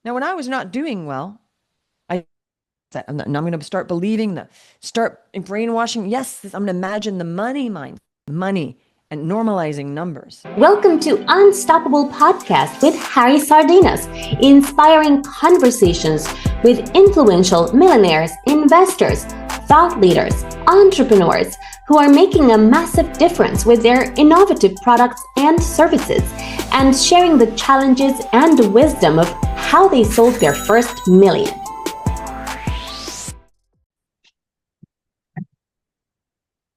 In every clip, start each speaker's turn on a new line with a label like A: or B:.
A: Now, when I was not doing well, I said, I'm going to start believing start brainwashing. Yes, I'm going to imagine the money mind, money, and normalizing numbers.
B: Welcome to Unstoppable Podcast with Harry Sardinas, inspiring conversations with influential millionaires, investors, thought leaders, entrepreneurs who are making a massive difference with their innovative products and services, and sharing the challenges and wisdom of how they sold their first million.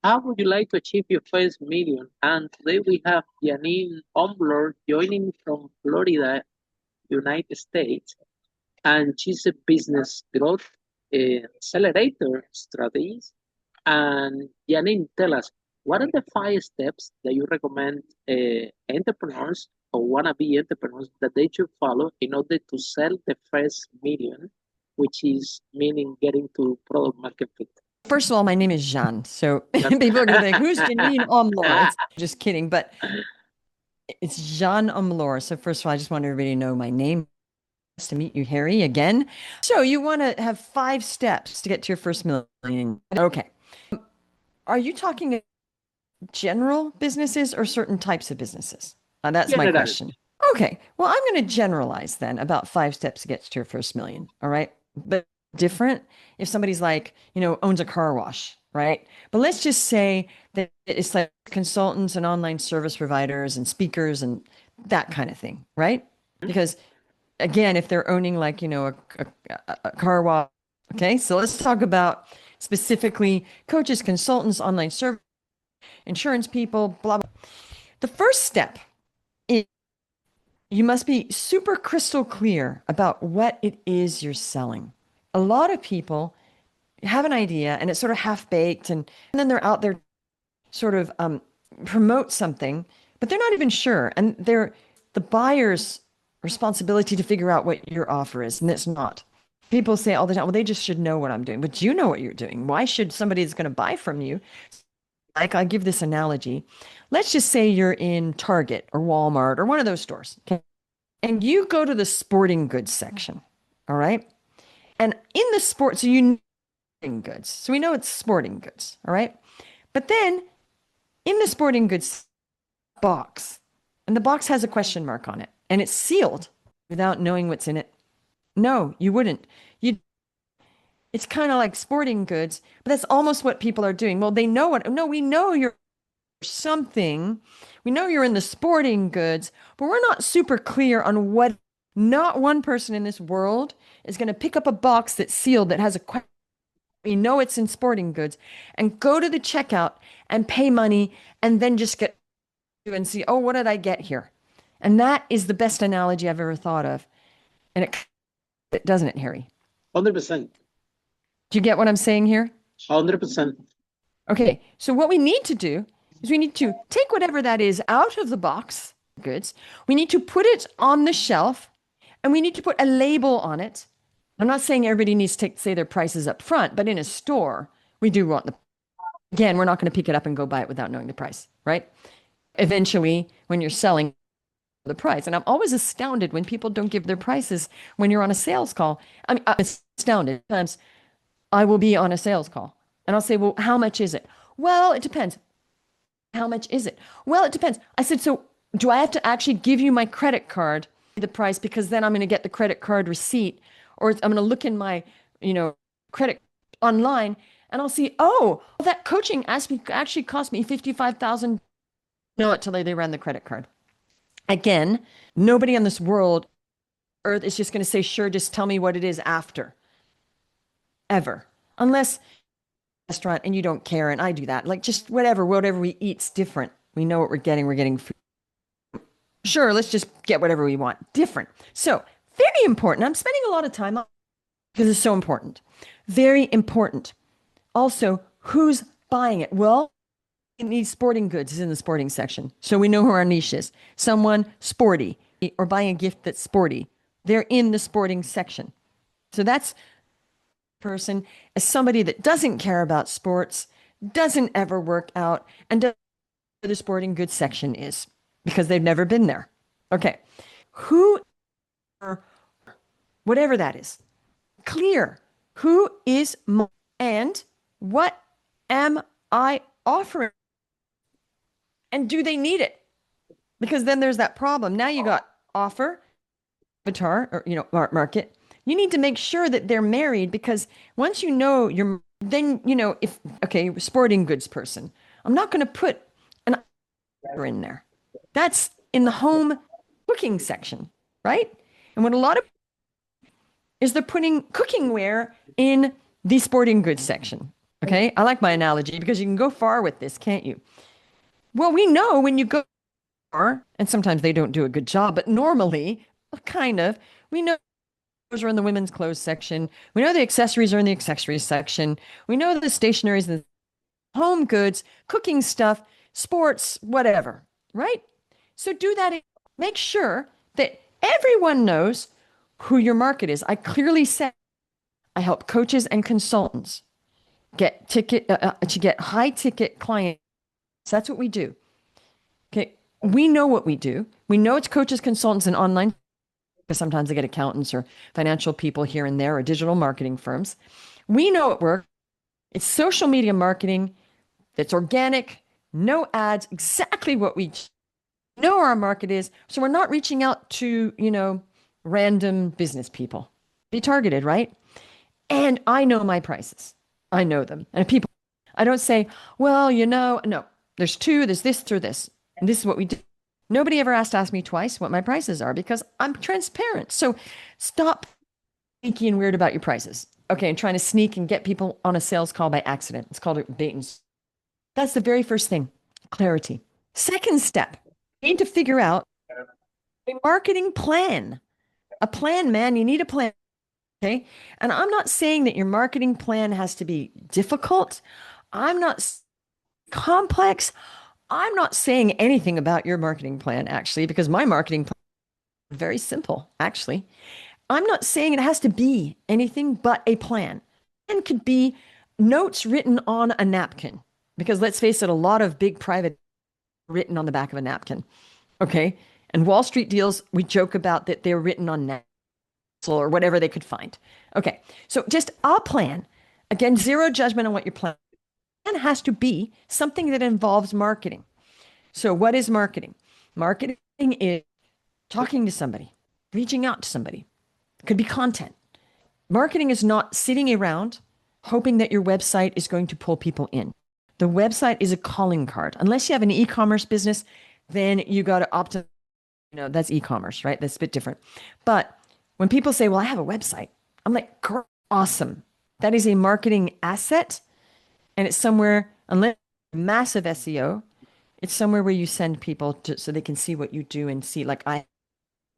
C: How would you like to achieve your first million? And today we have Jeanne Omlor joining from Florida, United States, and she's a business growth accelerator strategist. And Jeanne, tell us, what are the 5 steps that you recommend entrepreneurs or wannabe entrepreneurs that they should follow in order to sell the first million, which is meaning getting to product market fit?
A: First of all, my name is Jeanne. So people are going to think, who's Jeanne Omlor? It's just kidding, but it's Jeanne Omlor. So first of all, I just want everybody to know my name. Nice to meet you, Harry, again. So you want to have 5 steps to get to your first million. Okay. Are you talking general businesses or certain types of businesses? That's my question. Okay. Well, I'm going to generalize then about 5 steps to get to your first million. All right. But different if somebody's like, owns a car wash, right? But let's just say that it's like consultants and online service providers and speakers and that kind of thing, right? Because again, if they're owning like, a car wash, okay? So let's talk about specifically coaches, consultants, online service, insurance people, blah, blah. The first step is you must be super crystal clear about what it is you're selling. A lot of people have an idea and it's sort of half baked, and then they're out there sort of promote something, but they're not even sure. And they're the buyer's responsibility to figure out what your offer is, and it's not. People say all the time, well, they just should know what I'm doing, but you know what you're doing. Why should somebody that's going to buy from you? Like, I give this analogy. Let's just say you're in Target or Walmart or one of those stores, okay? And you go to the sporting goods section, all right? And in the sports, so you know sporting goods. So we know it's sporting goods, all right? But then in the sporting goods box, and the box has a question mark on it, and it's sealed without knowing what's in it. No, you wouldn't. It's kind of like sporting goods, but that's almost what people are doing. Well, they know what, no, we know you're something. We know you're in the sporting goods, but we're not super clear on what. Not one person in this world is going to pick up a box that's sealed that has a question. We know it's in sporting goods and go to the checkout and pay money and then just get and see, oh, what did I get here? And that is the best analogy I've ever thought of. And it doesn't it, Harry?
C: 100%.
A: Do you get what I'm saying here?
C: 100%.
A: Okay, so what we need to do is we need to take whatever that is out of the box goods. We need to put it on the shelf and we need to put a label on it. I'm not saying everybody needs to say their prices up front, but in a store, we do want again, we're not going to pick it up and go buy it without knowing the price, right? Eventually, when you're selling the price, and I'm always astounded when people don't give their prices when you're on a sales call. I mean, I'm astounded. Sometimes I will be on a sales call and I'll say, well, how much is it? Well, it depends. How much is it? Well, it depends. I said, so do I have to actually give you my credit card, the price, because then I'm going to get the credit card receipt, or I'm going to look in my, credit online and I'll see, oh, that coaching actually cost me $55,000. Know it till they ran the credit card. Again, nobody on this world, earth, is just going to say, sure, just tell me what it is after. Ever. Unless restaurant and you don't care, and I do that. Like, just whatever we eat's different. We know what we're getting food. Sure, let's just get whatever we want. Different. So, very important. I'm spending a lot of time on because it's so important. Very important. Also, who's buying it? Well, it needs sporting goods is in the sporting section. So we know who our niche is. Someone sporty or buying a gift that's sporty. They're in the sporting section. So that's person as somebody that doesn't care about sports, doesn't ever work out, and doesn't know where the sporting goods section is because they've never been there. Okay. Who whatever that is. Clear. Who is my, and what am I offering? And do they need it? Because then there's that problem. Now you got offer, avatar, or market. You need to make sure that they're married, because once you know you're, then if okay, sporting goods person, I'm not going to put an in there. That's in the home cooking section, right? And what a lot of is they're putting cookingware in the sporting goods section. Okay, I like my analogy because you can go far with this, can't you? Well, we know when you go far, and sometimes they don't do a good job, but normally, kind of, we know clothes are in the women's clothes section. We know the accessories are in the accessories section. We know the stationaries, the home goods, cooking stuff, sports, whatever, right? So do that. Make sure that everyone knows who your market is. I clearly said I help coaches and consultants get to get high ticket clients. That's what we do. Okay. We know what we do. We know it's coaches, consultants, and online, because sometimes they get accountants or financial people here and there or digital marketing firms. We know it works. It's social media marketing that's organic, no ads, exactly what we know our market is. So we're not reaching out to, random business people. Be targeted, right? And I know my prices. I know them. And people, I don't say, well, no, there's two, there's this or this. And this is what we do. Nobody ever has to ask me twice what my prices are, because I'm transparent. So stop sneaky and weird about your prices. Okay, and trying to sneak and get people on a sales call by accident. It's called a bait and switch. That's the very first thing, clarity. Second step, you need to figure out a marketing plan. A plan, man, you need a plan. Okay. And I'm not saying that your marketing plan has to be difficult. I'm not complex. I'm not saying anything about your marketing plan, actually, because my marketing plan is very simple, actually. I'm not saying it has to be anything but a plan. And could be notes written on a napkin, because let's face it, a lot of big private written on the back of a napkin. Okay. And Wall Street deals, we joke about that they're written on napkins or whatever they could find. Okay. So just a plan. Again, zero judgment on what your plan has to be something that involves marketing. So what is marketing? Marketing is talking to somebody, reaching out to somebody. It could be content. Marketing is not sitting around hoping that your website is going to pull people in. The website is a calling card. Unless you have an e-commerce business, then you got to optimize. That's e-commerce, right? That's a bit different. But when people say, well, I have a website, I'm like, awesome. That is a marketing asset. And it's somewhere, unless massive SEO, it's somewhere where you send people to, so they can see what you do and see, like I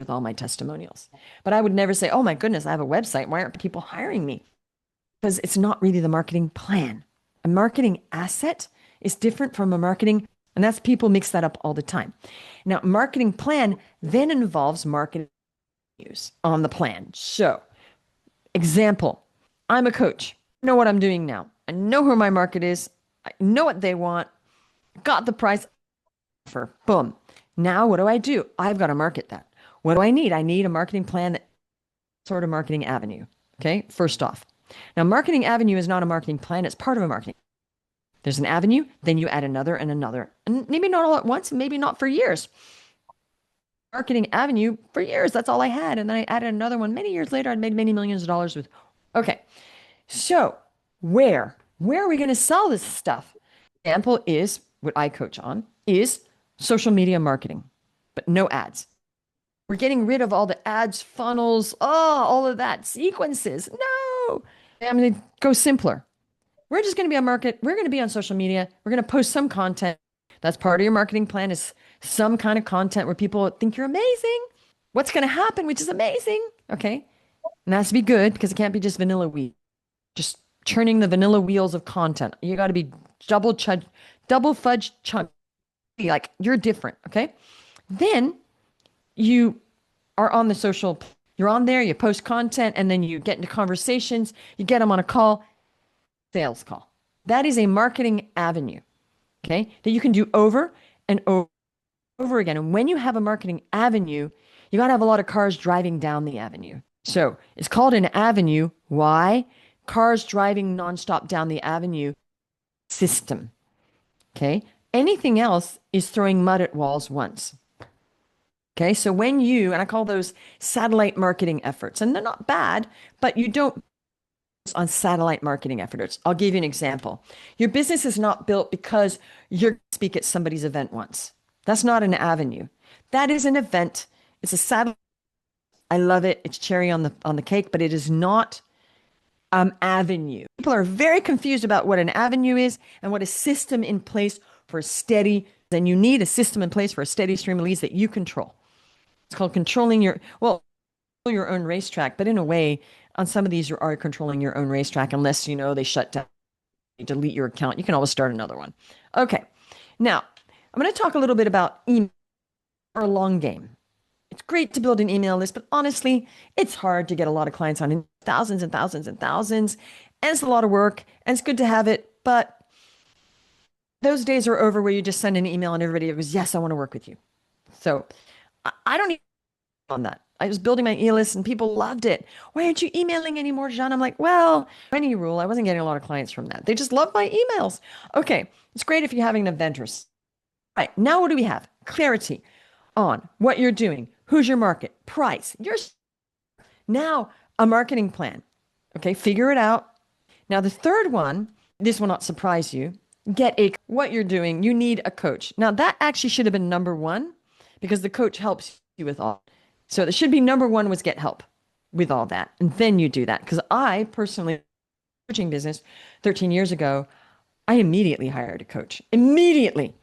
A: with all my testimonials. But I would never say, oh my goodness, I have a website. Why aren't people hiring me? Because it's not really the marketing plan. A marketing asset is different from a marketing, and that's, people mix that up all the time. Now, marketing plan then involves marketing use on the plan. So, example, I'm a coach. I know what I'm doing now. I know who my market is. I know what they want. Got the price for boom. Now what do? I've got to market that. What do I need? I need a marketing plan, that sort of marketing avenue. Okay. First off. Now, marketing avenue is not a marketing plan. It's part of a marketing. There's an avenue, then you add another and another, and maybe not all at once, maybe not for years. Marketing avenue for years. That's all I had. And then I added another one. Many years later, I'd made many millions of dollars with. Okay. So where are we going to sell this stuff? Example is what I coach on is social media marketing, but no ads. We're getting rid of all the ads, funnels, all of that, sequences. No, I'm going to go simpler. We're just going to be on market. We're going to be on social media. We're going to post some content. That's part of your marketing plan, is some kind of content where people think you're amazing. What's going to happen, which is amazing. Okay. And that has to be good, because it can't be just vanilla wheat. Just churning the vanilla wheels of content. You got to be double fudge chunk. Like, you're different. Okay. Then you are on the social, you're on there, you post content, and then you get into conversations, you get them on a call, sales call. That is a marketing avenue. Okay. That you can do over and over again. And when you have a marketing avenue, you got to have a lot of cars driving down the avenue. So it's called an avenue. Why? Cars driving nonstop down the avenue system. Okay. Anything else is throwing mud at walls once. Okay. So when you, and I call those satellite marketing efforts, and they're not bad, but you don't on satellite marketing efforts. I'll give you an example. Your business is not built because you're speak at somebody's event once. That's not an avenue. That is an event. It's a satellite. I love it. It's cherry on the cake, but it is not avenue. People are very confused about what an avenue is and what a system in place for steady. Then you need a system in place for a steady stream of leads that you control. It's called controlling your own racetrack, but in a way, on some of these, you are controlling your own racetrack unless they shut down, delete your account. You can always start another one. Okay, now I'm going to talk a little bit about email or long game. It's great to build an email list, but honestly, it's hard to get a lot of clients on thousands and thousands and thousands. And it's a lot of work and it's good to have it. But those days are over where you just send an email and everybody goes, yes, I want to work with you. So I don't need on that. I was building my e-list and people loved it. Why aren't you emailing anymore, Jeanne? I'm like, well, any rule, I wasn't getting a lot of clients from that. They just love my emails. Okay, it's great if you're having an event or. All right, now what do we have? Clarity on what you're doing. Who's your market? Price. Now a marketing plan. Okay, figure it out. Now the third one, this will not surprise you. What you're doing. You need a coach. Now that actually should have been number one because the coach helps you with all. So it should be number one was get help with all that. And then you do that. Because I personally, coaching business 13 years ago, I immediately hired a coach. Immediately.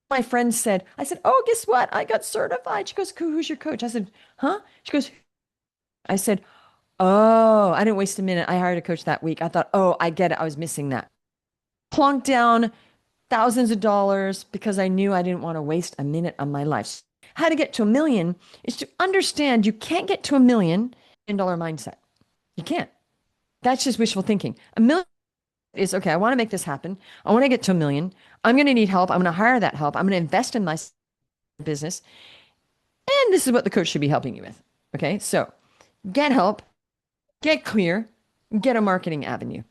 A: My friend said, oh, guess what? I got certified. She goes, who's your coach? I said, huh? She goes, I said, oh, I didn't waste a minute. I hired a coach that week. I thought, oh, I get it. I was missing that. Plunked down thousands of dollars because I knew I didn't want to waste a minute of my life. How to get to $1 million is to understand you can't get to $1 million dollar mindset. You can't. That's just wishful thinking. $1 million is okay. I want to make this happen. I want to get to $1 million. I'm going to need help. I'm going to hire that help. I'm going to invest in my business. And this is what the coach should be helping you with. Okay. So get help, get clear, get a marketing avenue.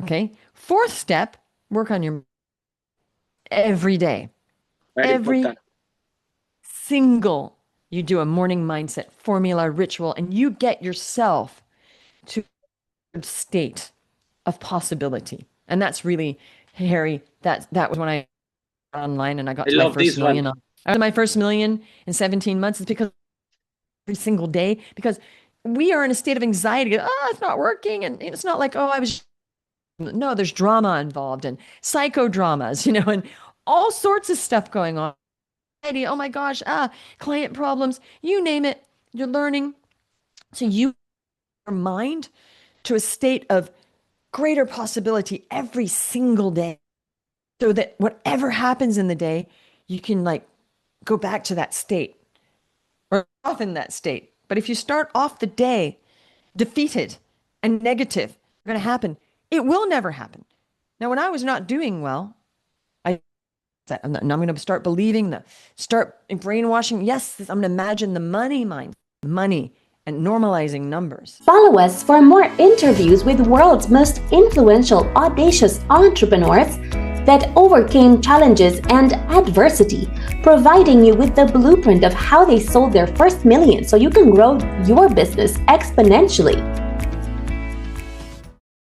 A: Okay. Fourth step, work on your every day. Every single, you do a morning mindset formula ritual and you get yourself to a state of possibility. And that's really, Harry, that was when I got online and I got to my first million. I got my first million in 17 months. It's because every single day, because we are in a state of anxiety. It's not working. And it's not like, no, there's drama involved and psychodramas, and all sorts of stuff going on. Oh my gosh, client problems, you name it, you're learning. So your mind to a state of greater possibility every single day so that whatever happens in the day, you can go back to that state or off in that state. But if you start off the day defeated and negative, going to happen. It will never happen. Now, when I was not doing well, I'm going to start believing, start brainwashing. Yes, I'm going to imagine the money and normalizing numbers.
B: Follow us for more interviews with world's most influential, audacious entrepreneurs that overcame challenges and adversity, providing you with the blueprint of how they sold their first million so you can grow your business exponentially.